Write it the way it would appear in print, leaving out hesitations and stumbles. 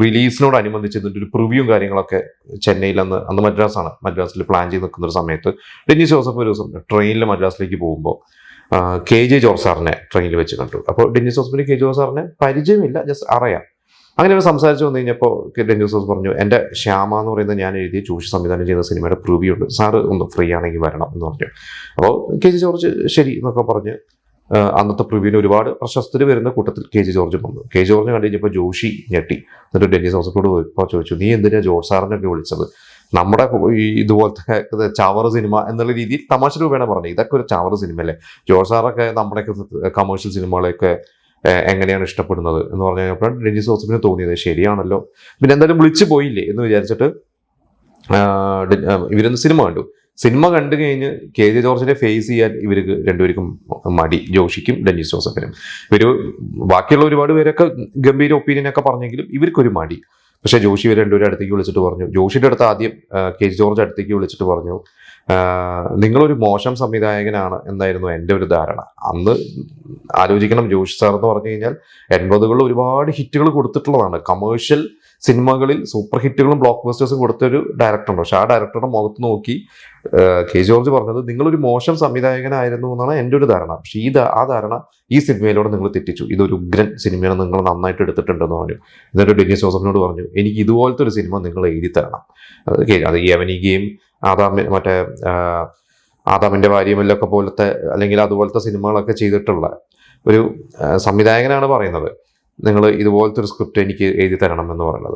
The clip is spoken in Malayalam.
റിലീസിനോടനുബന്ധിച്ച് ഇതിൻ്റെ ഒരു പ്രിവ്യൂവും കാര്യങ്ങളൊക്കെ ചെന്നൈയിൽ അന്ന് മദ്രാസിൽ പ്ലാൻ ചെയ്ത് നിൽക്കുന്ന ഒരു സമയത്ത് ഡെന്നിസ് ജോസഫ് ഒരു ദിവസം ട്രെയിനിൽ മദ്രാസിലേക്ക് പോകുമ്പോൾ KJ ജോർജ് സാറിനെ ട്രെയിനിൽ വെച്ച് കണ്ടു. അപ്പോൾ ഡെന്നിസ് ജോസഫിന് KJ ജോർജ് സാറിനെ പരിചയമില്ല, ജസ്റ്റ് അറിയാം. അങ്ങനെ ഒരു സംസാരിച്ച് വന്നു കഴിഞ്ഞപ്പോൾ ഡെന്നിസ് ജോസഫ് പറഞ്ഞു, എൻ്റെ ശ്യാമ എന്ന് പറയുന്നത് ഞാൻ എഴുതിയ ജോഷി സംവിധാനം ചെയ്യുന്ന സിനിമയുടെ പ്രിവ്യൂ ഉണ്ട്, സാറ് ഒന്ന് ഫ്രീ ആണെങ്കിൽ വരണം എന്ന് പറഞ്ഞു. അപ്പോൾ KJ ജോർജ് ശരി എന്നൊക്കെ പറഞ്ഞ് അന്നത്തെ പ്രിവ്യൂവിന് ഒരുപാട് പ്രശസ്തർ വരുന്ന കൂട്ടത്തിൽ KJ ജോർജ് വന്നു. KJ ജോർജ് കണ്ടു കഴിഞ്ഞപ്പോൾ ജോഷി ഞെട്ടി. എന്നിട്ട് ഡെന്നിസ് ജോസഫോട് ഇപ്പോൾ ചോദിച്ചു, നീ എന്തിനാ ജോർജ് സാറിനൊക്കെ വിളിച്ചത്? നമ്മുടെ ഈ ഇതുപോലത്തെ ചവറ് സിനിമ എന്നുള്ള രീതിയിൽ തമാശ രൂപേണ പറഞ്ഞു, ഇതൊക്കെ ഒരു ചവറ് സിനിമ അല്ലേ, ജോർജ് സാറൊക്കെ നമ്മുടെയൊക്കെ കമേഴ്ഷ്യൽ സിനിമകളെയൊക്കെ എങ്ങനെയാണ് ഇഷ്ടപ്പെടുന്നത് എന്ന് പറഞ്ഞു കഴിഞ്ഞപ്പോഴാണ് ഡെന്നിസ് ജോസഫിന് തോന്നിയത് ശരിയാണല്ലോ. പിന്നെ എന്തായാലും വിളിച്ചു പോയില്ലേ എന്ന് വിചാരിച്ചിട്ട് ഇവരൊന്ന് സിനിമ കണ്ടു. സിനിമ കണ്ടു കഴിഞ്ഞ് KJ ജോർജിനെ ഫേസ് ചെയ്യാൻ ഇവർക്ക് രണ്ടുപേർക്കും മടി, ജോഷിക്കും ഡെന്നിസ് ജോസഫിനും. ഇവര് ബാക്കിയുള്ള ഒരുപാട് പേരൊക്കെ ഗംഭീര ഒപ്പീനിയനൊക്കെ പറഞ്ഞെങ്കിലും ഇവർക്കൊരു മടി. പക്ഷേ ജോഷി ഇവർ രണ്ടുപേരും അടുത്തേക്ക് വിളിച്ചിട്ട് പറഞ്ഞു, ജോഷിയുടെ അടുത്ത് ആദ്യം KJ ജോർജ് അടുത്തേക്ക് വിളിച്ചിട്ട് പറഞ്ഞു, നിങ്ങളൊരു മോശം സംവിധായകനാണ് എന്നായിരുന്നു എൻ്റെ ഒരു ധാരണ. അന്ന് ആലോചിക്കണം, ജോഷി സാർ എന്ന് പറഞ്ഞു കഴിഞ്ഞാൽ 80കളിൽ ഒരുപാട് ഹിറ്റുകൾ കൊടുത്തിട്ടുള്ളതാണ്. കമേഴ്ഷ്യൽ സിനിമകളിൽ സൂപ്പർ ഹിറ്റുകളും ബ്ലോക്ക് ബസ്റ്റേഴ്സും കൊടുത്തൊരു ഡയറക്ടറുണ്ട്. പക്ഷെ ആ ഡയറക്ടറുടെ മുഖത്ത് നോക്കി KJ ജോർജ് പറഞ്ഞത് നിങ്ങളൊരു മോശം സംവിധായകനായിരുന്നു എന്നാണ് എൻ്റെ ഒരു ധാരണ. പക്ഷെ ആ ധാരണ ഈ സിനിമയിലൂടെ നിങ്ങൾ തെറ്റിച്ചു, ഇതൊരു ഉഗ്രൻ സിനിമയാണ്, നിങ്ങൾ നന്നായിട്ട് എടുത്തിട്ടുണ്ടെന്ന് പറഞ്ഞു. എന്നിട്ട് ഡെന്നിസ് ജോസഫിനോട് പറഞ്ഞു, എനിക്ക് ഇതുപോലത്തെ ഒരു സിനിമ നിങ്ങൾ എഴുതി തരണം. അത് യവനികയും ആദാമിന്റെ ഭാര്യയുമല്ലൊക്കെ പോലത്തെ അല്ലെങ്കിൽ അതുപോലത്തെ സിനിമകളൊക്കെ ചെയ്തിട്ടുള്ള ഒരു സംവിധായകനാണ് പറയുന്നത്, നിങ്ങൾ ഇതുപോലത്തെ ഒരു സ്ക്രിപ്റ്റ് എനിക്ക് എഴുതി തരണം എന്ന് പറയുന്നത്.